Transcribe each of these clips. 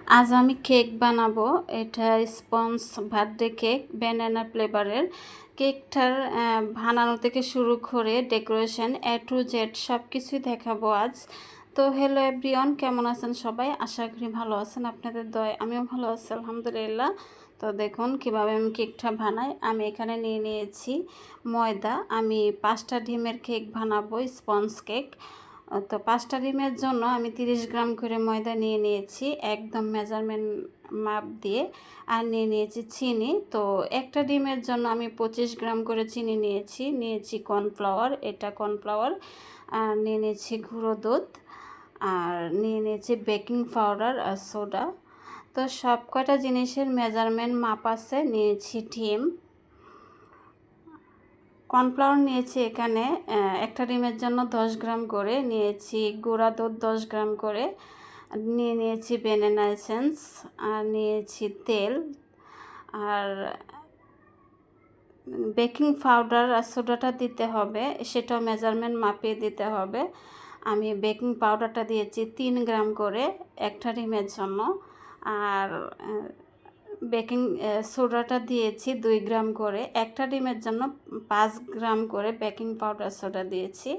আজ আমি কেক বানাবো। এটা স্পঞ্জ বার্থডে কেক, ব্যানানা ফ্লেভারের। কেকটার বানানো থেকে শুরু করে ডেকোরেশন টু জেড সব কিছুই দেখাবো আজ। তো হ্যালো এভরিওয়ান, কেমন আছেন সবাই? আশা করি ভালো আছেন। আপনাদের দয়ায় আমিও ভালো আছি, আলহামদুলিল্লাহ। তো দেখুন কিভাবে আমি কেকটা বানাই। আমি এখানে নিয়ে নিয়েছি ময়দা। আমি 5টা ডিমের কেক বানাবো, স্পঞ্জ কেক। তো 5টা ডিমের জন্য আমি 30 গ্রাম করে ময়দা নিয়ে নিয়েছি, একদম মেজারমেন্ট মাপ দিয়ে। আর নিয়ে নিয়েছি চিনি। তো একটা ডিমের জন্য আমি 25 গ্রাম করে চিনি নিয়েছি কর্নফ্লাওয়ার, এটা কর্নফ্লাওয়ার। আর নিয়ে নিয়েছি গুঁড়ো দুধ, আর নিয়ে নিয়েছি বেকিং পাউডার আর সোডা। তো সব কয়টা জিনিসের মেজারমেন্ট মাপ আছে। নিয়েছি ডিম, কর্নফ্লাওয়ার নিয়েছি এখানে একটা ডিমের জন্য 10 গ্রাম করে নিয়েছি, গুঁড়া দুধ 10 গ্রাম করে নিয়ে নিয়েছি, ব্যানানা এসেন্স, আর নিয়েছি তেল, আর বেকিং পাউডার আর সোডাটা দিতে হবে, সেটাও মেজারমেন্ট মাপিয়ে দিতে হবে। আমি বেকিং পাউডারটা দিয়েছি 3 গ্রাম করে একটা ডিমের জন্য, আর বেকিং সোডাটা দিয়েছি 2 গ্রাম করে একটা ডিমের জন্য, 5 গ্রাম করে বেকিং পাউডার সোডা দিয়েছি।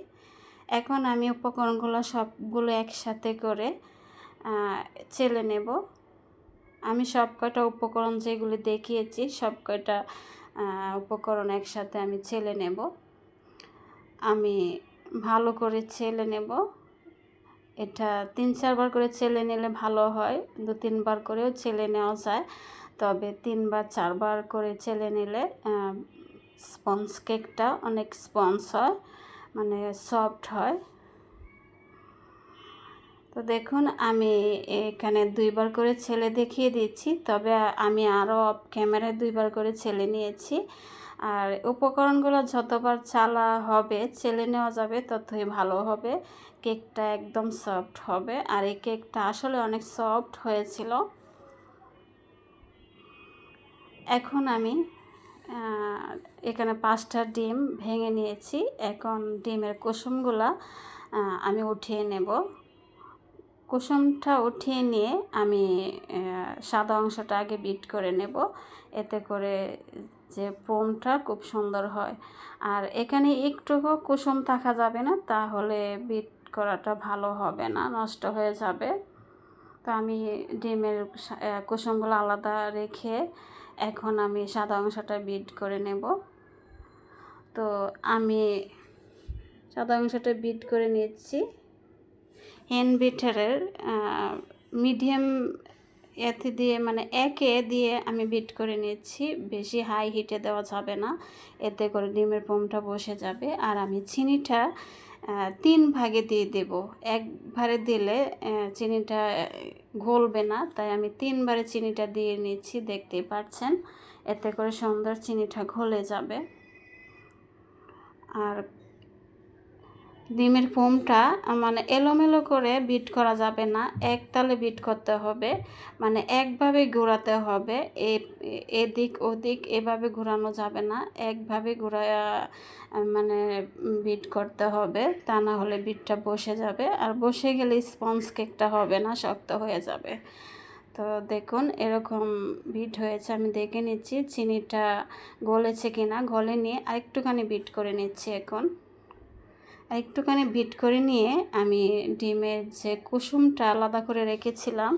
এখন আমি উপকরণগুলো সবগুলো একসাথে করে চেলে নেব। আমি সব কয়টা উপকরণ যেগুলি দেখিয়েছি সব কয়টা উপকরণ একসাথে আমি চেলে নেব। আমি ভালো করে চেলে নেব। এটা 3-4 বার করে চেলে নিলে ভালো হয়, 2-3 বার করেও চেলে নেওয়া যায়, তবে 3-4 বার করে চেলে নিলে স্পঞ্জ কেকটা অনেক স্পঞ্জ হয়, মানে সফট হয়। তো দেখুন আমি এখানে 2 বার করে ছেলে দেখিয়ে দিচ্ছি, তবে আমি আরও অফ ক্যামেরায় 2 বার করে ছেলে নিয়েছি। আর উপকরণগুলো যতবার চালা হবে, চেলে নেওয়া যাবে, ততই ভালো হবে। কেকটা একদম সফট হবে, আর এই কেকটা আসলে অনেক সফট হয়েছিল। এখন আমি এখানে 5টা ডিম ভেঙে নিয়েছি। এখন ডিমের কুসুমগুলা আমি উঠিয়ে নেব। কুসুমটা উঠিয়ে নিয়ে আমি সাদা অংশটা আগে বিট করে নেব, এতে করে যে ফোমটা খুব সুন্দর হয়। আর এখানে একটুকু কুসুম থাকা যাবে না, তাহলে বিট করাটা ভালো হবে না, নষ্ট হয়ে যাবে। তো আমি ডিমের কুসুমগুলো আলাদা রেখে এখন আমি সাদা অংশটা বিট করে নেব। তো আমি সাদা অংশটা বিট করে নিচ্ছি। হ্যান্ড বিটারের মিডিয়াম এতে দিয়ে, মানে একে দিয়ে আমি বিট করে নিচ্ছি। বেশি হাই হিটে দেওয়া যাবে না, এতে করে ডিমের ফোমটা বসে যাবে। আর আমি চিনিটা 3 ভাগে দিয়ে দেব। একবারে দিলে চিনিটা গলবে না, তাই আমি 3 বারে চিনিটা দিয়ে নিচ্ছি, দেখতেই পাচ্ছেন। এতে করে সুন্দর চিনিটা গলে যাবে। আর ডিমের ফোমটা মানে এলোমেলো করে বিট করা যাবে না, একতালে বিট করতে হবে, মানে একভাবে ঘোরাতে হবে। এদিক ওদিক এভাবে ঘোরানো যাবে না, একভাবে ঘোরায়া মানে বিট করতে হবে, তা না হলে বিটটা বসে যাবে। আর বসে গেলে স্পঞ্জ কেকটা হবে না, শক্ত হয়ে যাবে। তো দেখুন এরকম বিট হয়েছে, আমি দেখে নিচ্ছি চিনিটা গলেছে কিনা। গলে নিয়ে আরেকটুখানি বিট করে নিচ্ছি। এখন একটুখানি বিট করে নিয়ে আমি ডিমের যে কুসুমটা আলাদা করে রেখেছিলাম,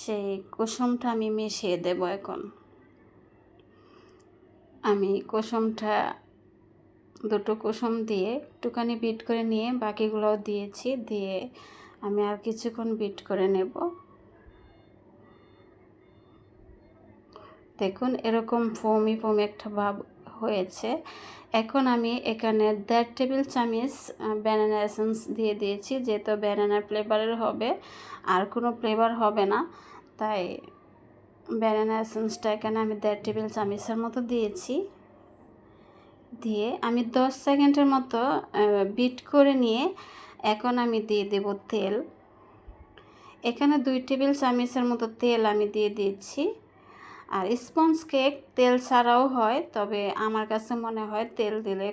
সেই কুসুমটা আমি মিশিয়ে দেব। এখন আমি কুসুমটা 2টো কুসুম দিয়ে একটুখানি বিট করে নিয়ে বাকিগুলোও দিয়েছি, দিয়ে আমি আর কিছুক্ষণ বিট করে নেব। দেখুন এরকম ফোমি একটা ভাব হয়েছে। এখন আমি এখানে 1.5 টেবিল চামচ ব্যানানা এসেন্স দিয়ে দিয়েছি, যেহেতু ব্যানানা ফ্লেভারের হবে, আর কোনো ফ্লেভার হবে না, তাই ব্যানানা এসেন্সটা এখানে আমি 1.5 টেবিল চামচের মতো দিয়েছি। দিয়ে আমি 10 সেকেন্ডের মতো বিট করে নিয়ে এখন আমি দিয়ে দেব তেল। এখানে 2 টেবিল চামচের মতো তেল আমি দিয়ে দিচ্ছি। আর স্পঞ্জ কেক তেল ছাড়াও হয়, তবে আমার কাছে মনে হয় তেল দিলে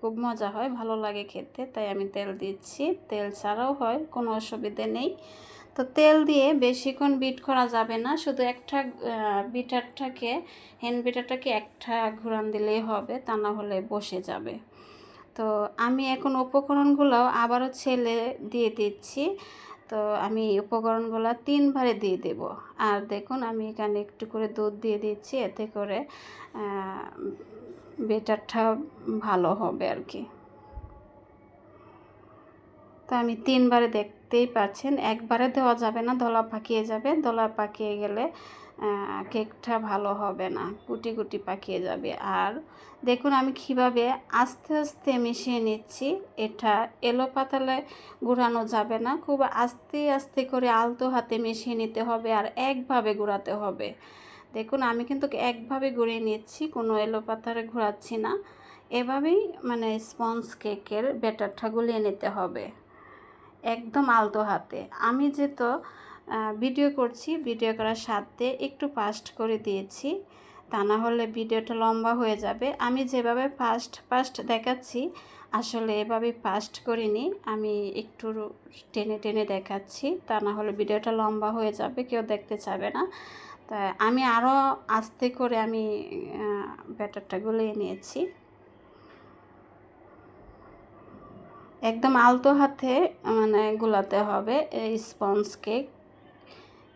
খুব মজা হয়, ভালো লাগে খেতে, তাই আমি তেল দিচ্ছি। তেল ছাড়াও হয়, কোনো অসুবিধে নেই। তো তেল দিয়ে বেশিক্ষণ বিট করা যাবে না, শুধু একটা বিটারটাকে হ্যান্ড বিটারটাকে একটা ঘুরান দিলেই হবে, তা না হলে বসে যাবে। তো আমি এখন উপকরণগুলো আবারও ছেলে দিয়ে দিচ্ছি। তো আমি উপকরণগুলো 3 বারে দিয়ে দেব। আর দেখুন আমি এখানে একটু করে দুধ দিয়ে দিচ্ছি, এতে করে বেটারটা ভালো হবে আর কি। তো আমি 3 বারে দেখতেই পাচ্ছেন, একবারে দেওয়া যাবে না, দলা পাকিয়ে যাবে, দলা পাকিয়ে গেলে কেকটা ভালো হবে না, গুটি গুটি পাকিয়ে যাবে। আর দেখুন আমি কীভাবে আস্তে আস্তে মিশিয়ে নিচ্ছি, এটা এলো পাতালে গুঁড়ানো যাবে না, খুব আস্তে আস্তে করে আলতো হাতে মিশিয়ে নিতে হবে আর একভাবে গুঁড়াতে হবে। দেখুন আমি কিন্তু একভাবে গুঁড়িয়ে নিচ্ছি, কোনো এলো পাতারে ঘোরাচ্ছি না, এভাবেই মানে স্পঞ্জ কেকের ব্যাটারটা গুলিয়ে নিতে হবে একদম আলতো হাতে। আমি যেহেতু ভিডিও করছি, ভিডিও করার সাথে একটু ফাস্ট করে দিয়েছি, তা না হলে ভিডিওটা লম্বা হয়ে যাবে। আমি যেভাবে ফাস্ট দেখাচ্ছি আসলে এভাবে ফাস্ট করিনি, আমি একটু টেনে টেনে দেখাচ্ছি, তা না হলে ভিডিওটা লম্বা হয়ে যাবে, কেউ দেখতে চাবে না। তাই আমি আরও আস্তে করে আমি ব্যাটারটা গুলিয়ে নিয়েছি। একদম আলতো হাতে মানে গুলাতে হবে, এই স্পঞ্জ কেক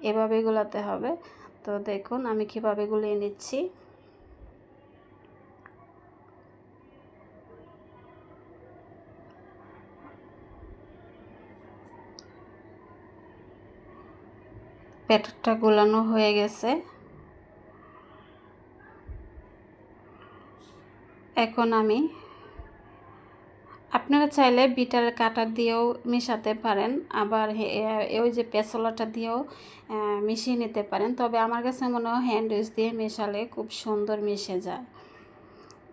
এভাবে গুলাতে হবে। তো দেখুন আমি কীভাবে গুলিয়ে নিচ্ছি। ব্যাটারটা গুলানো হয়ে গেছে, এখন আমি আপনারা চাইলে বিটার কাটার দিয়েও মেশাতে পারেন, আবার ওই যে পেছলাটা দিয়েও মিশিয়ে নিতে পারেন, তবে আমার কাছে মনে হয় হ্যান্ড উইচ দিয়ে মেশালে খুব সুন্দর মিশে যায়।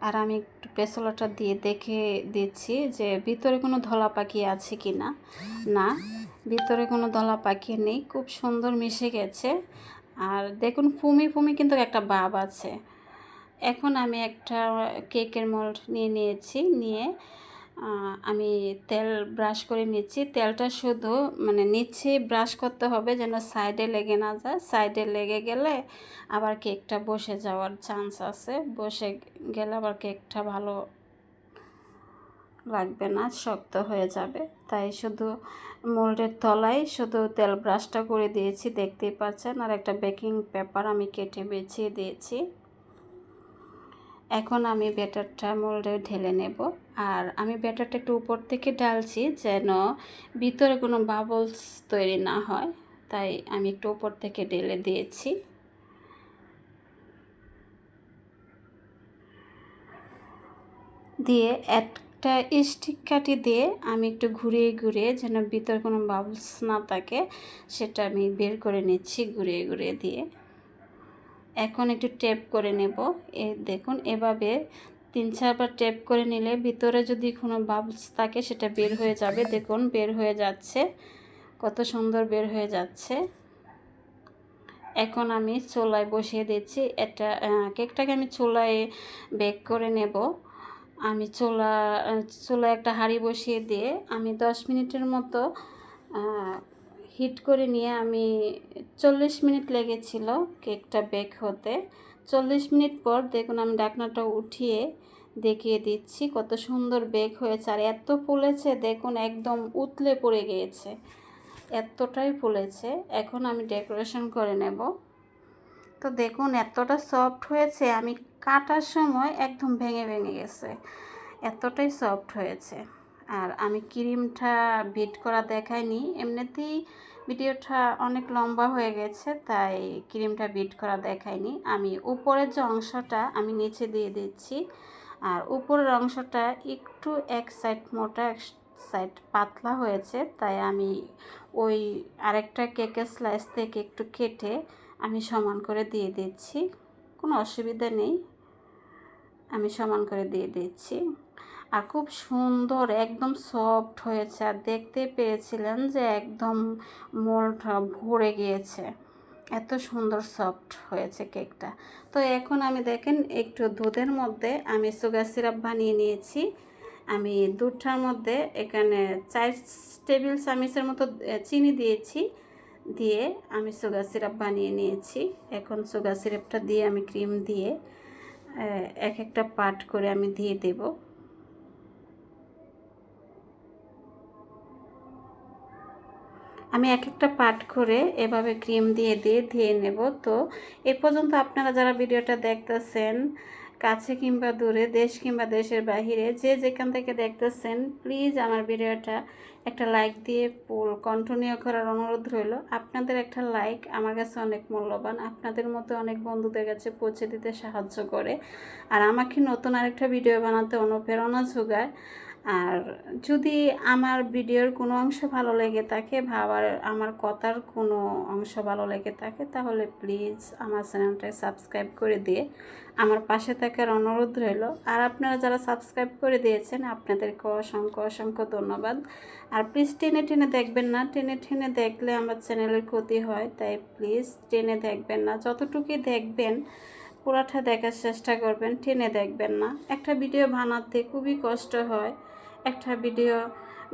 আর আমি একটু পেছলাটা দিয়ে দেখে দিচ্ছি যে ভিতরে কোনো ধলা পাখি আছে কি না। না, ভিতরে কোনো ধলা পাখি নেই, খুব সুন্দর মিশে গেছে। আর দেখুন ফুমি ফুমি কিন্তু একটা ভাব আছে। এখন আমি একটা কেকের মোল্ড নিয়েছি, নিয়ে আমি তেল ব্রাশ করে নিচ্ছি। তেলটা শুধু মানে নিচে ব্রাশ করতে হবে যেন সাইডে লেগে না যায়, সাইডে লেগে গেলে আবার কেকটা বসে যাওয়ার চান্স আছে, বসে গেলে আবার কেকটা ভালো লাগবে না, শক্ত হয়ে যাবে। তাই শুধু মোল্ডের তলায় শুধু তেল ব্রাশটা করে দিয়েছি, দেখতেই পাচ্ছেন। আর একটা বেকিং পেপার আমি কেটে বিছিয়ে দিয়েছি। এখন আমি ব্যাটারটা মোল্ডে ঢেলে নেব। আর আমি ব্যাটারটা একটু উপর থেকে ঢালছি যেন ভিতরে কোনো বাবলস তৈরি না হয়, তাই আমি একটু উপর থেকে ঢেলে দিয়েছি। দিয়ে একটা স্টিক কাঠি দিয়ে আমি একটু ঘুরিয়ে ঘুরিয়ে যেন ভিতরে কোনো বাবলস না থাকে সেটা আমি বের করে নিচ্ছি ঘুরিয়ে ঘুরিয়ে দিয়ে। এখন একটু টেপ করে নেব, দেখুন এভাবে 3-4 বার টেপ করে নিলে ভিতরে যদি কোনো বাবলস থাকে সেটা বের হয়ে যাবে। দেখুন বের হয়ে যাচ্ছে, কত সুন্দর বের হয়ে যাচ্ছে। এখন আমি চুলায় বসিয়ে দিচ্ছি, এটা কেকটাকে আমি চুলায় বেক করে নেব। আমি চুলায় একটা হাঁড়ি বসিয়ে দিয়ে আমি 10 মিনিটের মতো হিট করে নিয়ে আমি 40 মিনিট লেগেছিল কেকটা বেক হতে। 40 মিনিট পর দেখুন আমি ঢাকনাটা উঠিয়ে দেখিয়ে দিচ্ছি কত সুন্দর বেক হয়েছে। আর এত ফুলেছে দেখুন, একদম উতলে পড়ে গিয়েছে, এতটাই ফুলেছে। এখন আমি ডেকোরেশন করে নেব। তো দেখুন এতটা সফট হয়েছে, আমি কাটার সময় একদম ভেঙে ভেঙে গেছে, এতটাই সফট হয়েছে। আর আমি ক্রিমটা বিট করা দেখাইনি, এমনিতেই ভিডিওটা অনেক লম্বা হয়ে গেছে, তাই ক্রিমটা বিট করা দেখাইনি। আমি উপরের যে অংশটা আমি নিচে দিয়ে দিচ্ছি, আর উপরের অংশটা একটু এক সাইড মোটা এক সাইড পাতলা হয়েছে, তাই আমি ওই আরেকটা কেকের স্লাইস থেকে একটু কেটে আমি সমান করে দিয়ে দিচ্ছি, কোনো অসুবিধা নেই, আমি সমান করে দিয়ে দিচ্ছি। আর খুব সুন্দর একদম সফট হয়েছে, আর দেখতে পেয়েছিলেন যে একদম মোলটা ভরে গিয়েছে, এত সুন্দর সফট হয়েছে কেকটা। তো এখন আমি দেখেন একটু দুধের মধ্যে আমি সুগার সিরাপ বানিয়ে নিয়েছি। আমি দুধটার মধ্যে এখানে 4 টেবিল চামচের মতো চিনি দিয়েছি, দিয়ে আমি সুগার সিরাপ বানিয়ে নিয়েছি। এখন সুগার সিরাপটা দিয়ে আমি ক্রিম দিয়ে এক একটা পার্ট করে আমি দিয়ে দেব। আমি এক একটা পার্ট করে এভাবে ক্রিম দিয়ে ধুয়ে নেব। তো এ পর্যন্ত আপনারা যারা ভিডিওটা দেখতেছেন, কাছে কিংবা দূরে, দেশ কিংবা দেশের বাহিরে, যে যেখান থেকে দেখতেছেন, প্লিজ আমার ভিডিওটা একটা লাইক দিয়ে ফুল কন্টিনিউ করার অনুরোধ রইল। আপনাদের একটা লাইক আমার কাছে অনেক মূল্যবান, আপনাদের মতো অনেক বন্ধুদের কাছে পৌঁছে দিতে সাহায্য করে, আর আমাকে নতুন আরেকটা ভিডিও বানাতে অনুপ্রেরণা যোগায়। আর যদি আমার ভিডিওর কোনো অংশ ভালো লেগে থাকে বা আমার কথার কোনো অংশ ভালো লেগে থাকে, তাহলে প্লিজ আমার চ্যানেলটা সাবস্ক্রাইব করে দিয়ে আমার পাশে থাকার অনুরোধ রইল। আর আপনারা যারা সাবস্ক্রাইব করে দিয়েছেন, আপনাদেরকে অসংখ্য অসংখ্য ধন্যবাদ। আর প্লিজ টেনে টেনে দেখবেন না, টেনে টেনে দেখলে আমার চ্যানেলের ক্ষতি হয়, তাই প্লিজ টেনে দেখবেন না। যতটুকুই দেখবেন পুরাটা দেখার চেষ্টা করবেন, টেনে দেখবেন না। একটা ভিডিও বানাতে খুবই কষ্ট হয়, একটা ভিডিও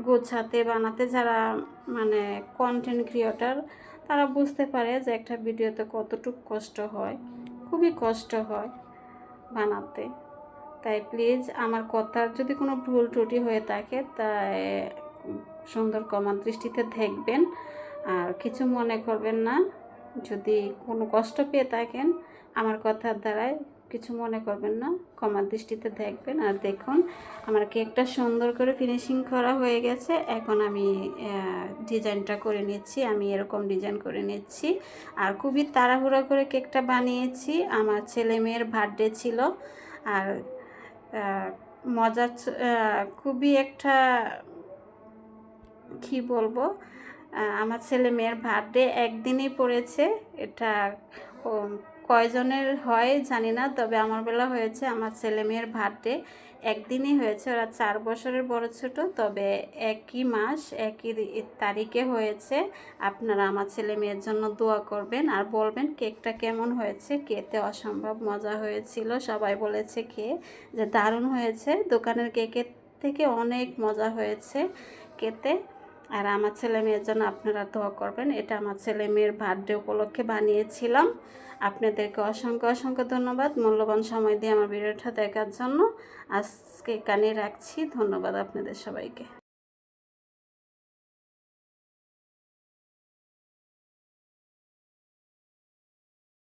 গোছাতে বানাতে যারা মানে কন্টেন্ট ক্রিয়েটর, তারা বুঝতে পারে যে একটা ভিডিওতে কতটুকু কষ্ট হয়, খুবই কষ্ট হয় বানাতে। তাই প্লিজ আমার কথার যদি কোনো ভুল ত্রুটি হয়ে থাকে, তাই সুন্দর ক্ষমার দৃষ্টিতে দেখবেন, আর কিছু মনে করবেন না। যদি কোনো কষ্ট পেয়ে থাকেন আমার কথার দ্বারায়, কিছু মনে করবেন না, ক্ষমার দৃষ্টিতে দেখবেন। আর দেখুন আমার কেকটা সুন্দর করে ফিনিশিং করা হয়ে গেছে। এখন আমি ডিজাইনটা করে নিচ্ছি, আমি এরকম ডিজাইন করে নিচ্ছি। আর খুবই তাড়াহুড়ো করে কেকটা বানিয়েছি, আমার ছেলে মেয়ের বার্থডে ছিল। আর মজার খুবই একটা কি বলবো, আমার ছেলে মেয়ের বার্থডে একদিনই পড়েছে। এটা কয়জনের হয় জানি না, তবে আমার বেলা হয়েছে আমার ছেলে মেয়ের বার্থডে একদিনই হয়েছে। ওরা 4 বছরের বড় ছোট, তবে একই মাস একই তারিখে হয়েছে। আপনারা আমার ছেলে মেয়ের জন্য দোয়া করবেন আর বলবেন কেকটা কেমন হয়েছে। খেতে অসম্ভব মজা হয়েছিল, সবাই বলেছে খেয়ে যে দারুণ হয়েছে, দোকানের কেকের থেকে অনেক মজা হয়েছে খেতে। আর আমার ছেলে মেয়ের জন্য আপনারা দোয়া করবেন। এটা আমার ছেলে মেয়ের বার্থডে উপলক্ষে বানিয়েছিলাম। আপনাদেরকে অসংখ্য অসংখ্য ধন্যবাদ মূল্যবান সময় দিয়ে আমার ভিডিওটা দেখার জন্য। আজকে এখানে রাখছি, ধন্যবাদ আপনাদের সবাইকে।